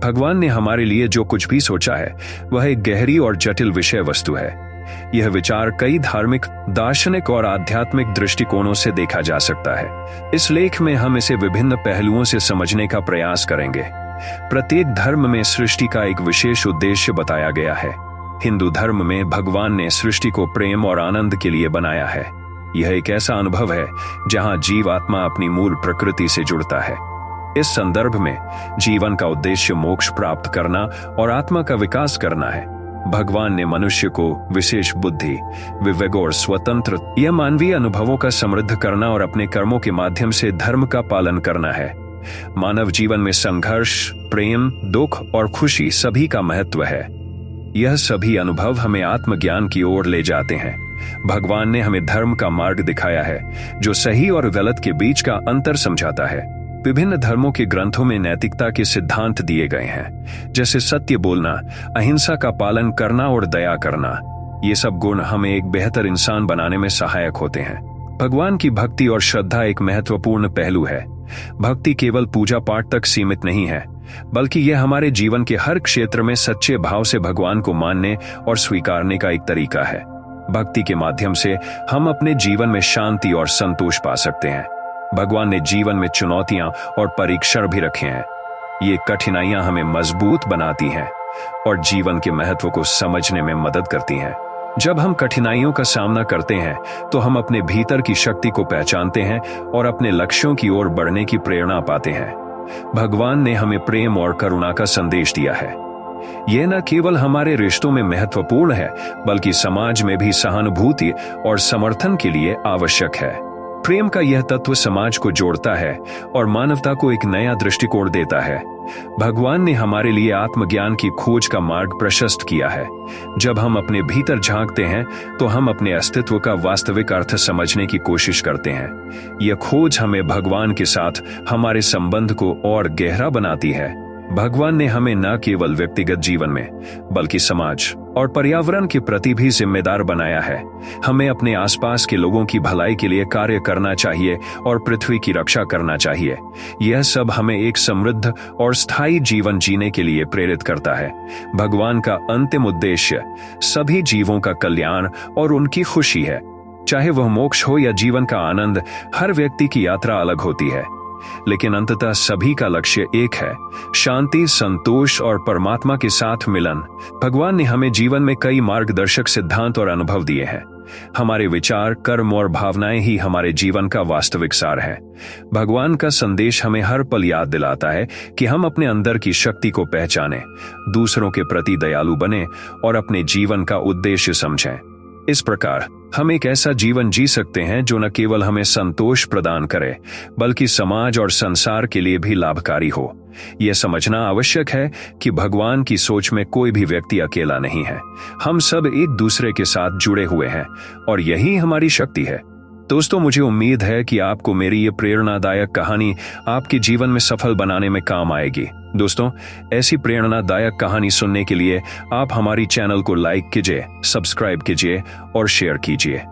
भगवान ने हमारे लिए जो कुछ भी सोचा है वह एक गहरी और जटिल विषय वस्तु है। यह विचार कई धार्मिक, दार्शनिक और आध्यात्मिक दृष्टिकोणों से देखा जा सकता है। इस लेख में हम इसे विभिन्न पहलुओं से समझने का प्रयास करेंगे। प्रत्येक धर्म में सृष्टि का एक विशेष उद्देश्य बताया गया है। हिंदू धर्म में भगवान ने सृष्टि को प्रेम और आनंद के लिए बनाया है। यह एक ऐसा अनुभव है जहां जीवात्मा अपनी मूल प्रकृति से जुड़ता है। इस संदर्भ में जीवन का उद्देश्य मोक्ष प्राप्त करना और आत्मा का विकास करना है। भगवान ने मनुष्य को विशेष बुद्धि, विवेक और स्वतंत्र या मानवीय अनुभवों का समृद्ध करना और अपने कर्मों के माध्यम से धर्म का पालन करना है। मानव जीवन में संघर्ष, प्रेम, दुख और खुशी सभी का महत्व है। यह सभी अनुभव हमें आत्मज्ञान की ओर ले जाते हैं। भगवान ने हमें धर्म का मार्ग दिखाया है जो सही और गलत के बीच का अंतर समझाता है। विभिन्न धर्मों के ग्रंथों में नैतिकता के सिद्धांत दिए गए हैं, जैसे सत्य बोलना, अहिंसा का पालन करना और दया करना। ये सब गुण हमें एक बेहतर इंसान बनाने में सहायक होते हैं। भगवान की भक्ति और श्रद्धा एक महत्वपूर्ण पहलू है। भक्ति केवल पूजा पाठ तक सीमित नहीं है, बल्कि यह हमारे जीवन के हर क्षेत्र में सच्चे भाव से भगवान को मानने और स्वीकारने का एक तरीका है। भक्ति के माध्यम से हम अपने जीवन में शांति और संतोष पा सकते हैं। भगवान ने जीवन में चुनौतियां और परीक्षण भी रखे हैं। ये कठिनाइयां हमें मजबूत बनाती हैं और जीवन के महत्व को समझने में मदद करती हैं। जब हम कठिनाइयों का सामना करते हैं तो हम अपने भीतर की शक्ति को पहचानते हैं और अपने लक्ष्यों की ओर बढ़ने की प्रेरणा पाते हैं। भगवान ने हमें प्रेम और करुणा का संदेश दिया है। यह न केवल हमारे रिश्तों में महत्वपूर्ण है, बल्कि समाज में भी सहानुभूति और समर्थन के लिए आवश्यक है। प्रेम का यह तत्व समाज को जोड़ता है और मानवता को एक नया दृष्टिकोण देता है। भगवान ने हमारे लिए आत्मज्ञान की खोज का मार्ग प्रशस्त किया है। जब हम अपने भीतर झांकते हैं तो हम अपने अस्तित्व का वास्तविक अर्थ समझने की कोशिश करते हैं। यह खोज हमें भगवान के साथ हमारे संबंध को और गहरा बनाती है। भगवान ने हमें न केवल व्यक्तिगत जीवन में, बल्कि समाज और पर्यावरण के प्रति भी जिम्मेदार बनाया है। हमें अपने आसपास के लोगों की भलाई के लिए कार्य करना चाहिए और पृथ्वी की रक्षा करना चाहिए। यह सब हमें एक समृद्ध और स्थायी जीवन जीने के लिए प्रेरित करता है। भगवान का अंतिम उद्देश्य सभी जीवों का कल्याण और उनकी खुशी है। चाहे वह मोक्ष हो या जीवन का आनंद, हर व्यक्ति की यात्रा अलग होती है, लेकिन अंततः सभी का लक्ष्य एक है: शांति, संतोष और परमात्मा के साथ मिलन। भगवान ने हमें जीवन में कई मार्गदर्शक सिद्धांत और अनुभव दिए हैं। हमारे विचार, कर्म और भावनाएं ही हमारे जीवन का वास्तविक सार है। भगवान का संदेश हमें हर पल याद दिलाता है कि हम अपने अंदर की शक्ति को पहचानें, दूसरों के प्रति दयालु बने और अपने जीवन का उद्देश्य समझें। इस प्रकार हम एक ऐसा जीवन जी सकते हैं जो न केवल हमें संतोष प्रदान करे, बल्कि समाज और संसार के लिए भी लाभकारी हो। यह समझना आवश्यक है कि भगवान की सोच में कोई भी व्यक्ति अकेला नहीं है। हम सब एक दूसरे के साथ जुड़े हुए हैं और यही हमारी शक्ति है। दोस्तों, मुझे उम्मीद है कि आपको मेरी ये प्रेरणादायक कहानी आपके जीवन में सफल बनाने में काम आएगी। दोस्तों, ऐसी प्रेरणादायक कहानी सुनने के लिए आप हमारी चैनल को लाइक कीजिए, सब्सक्राइब कीजिए और शेयर कीजिए।